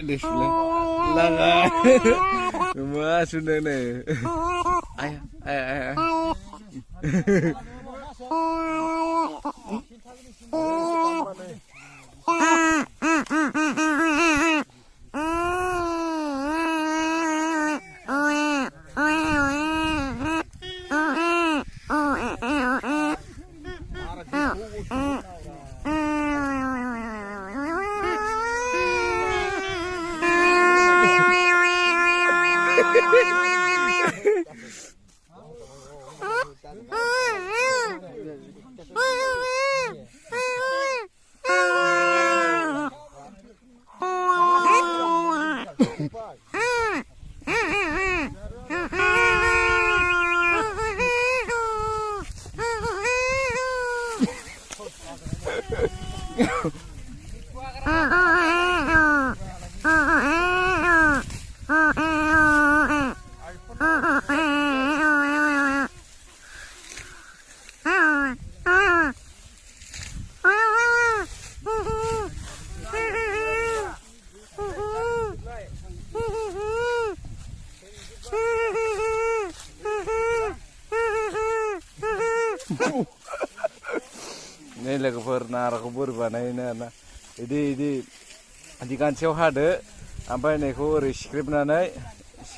Display. Laga. Mas sudah nih. Ayah, ayah, ayah. Ini lagu pernah aku berbanai na, ini di kancil ada, apa ini aku reskrip nanai,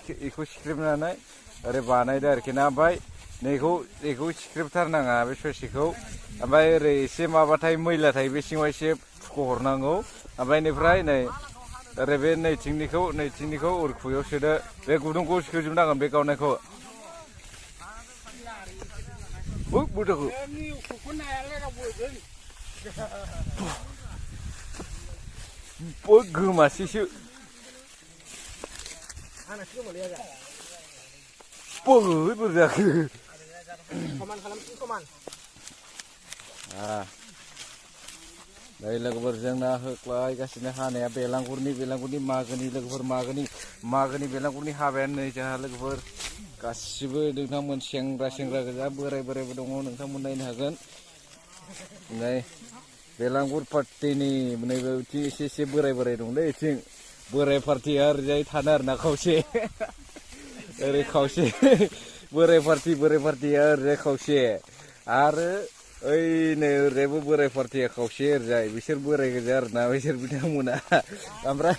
ikut skrip nanai, ada banai dari kenapa? Ini aku skrip tarnanga, besok sikau, apa resi apa thai mula thai besing wajib kohornango, apa ini fry nih, reben nih cingnikau urkuyo sudah, begudungku sikau jumlah kan bekau neko. Budaku. Pog masih sih. Pog budaku. Koman. Dari lagu berjang nah kelai kasihnya hane belangkurni magani belangkurni haben nih cah lagu ber kasihnya dengan sengra kerja berai berdong dengan nain hagan. Nih belangkur parti nih menai si berai dong deh cing berai parti harjai tanar nak kau se dari kau se berai parti harjai kau se nih rebu berai parti kau se harjai bisir berai kejar nah bisir bidang muna amra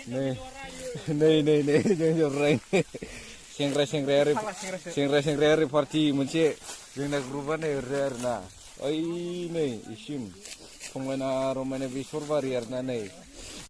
nih jangan sengra hari parti munce dengan grupan harjai na nih isim pemain romanya bisur bariar na nih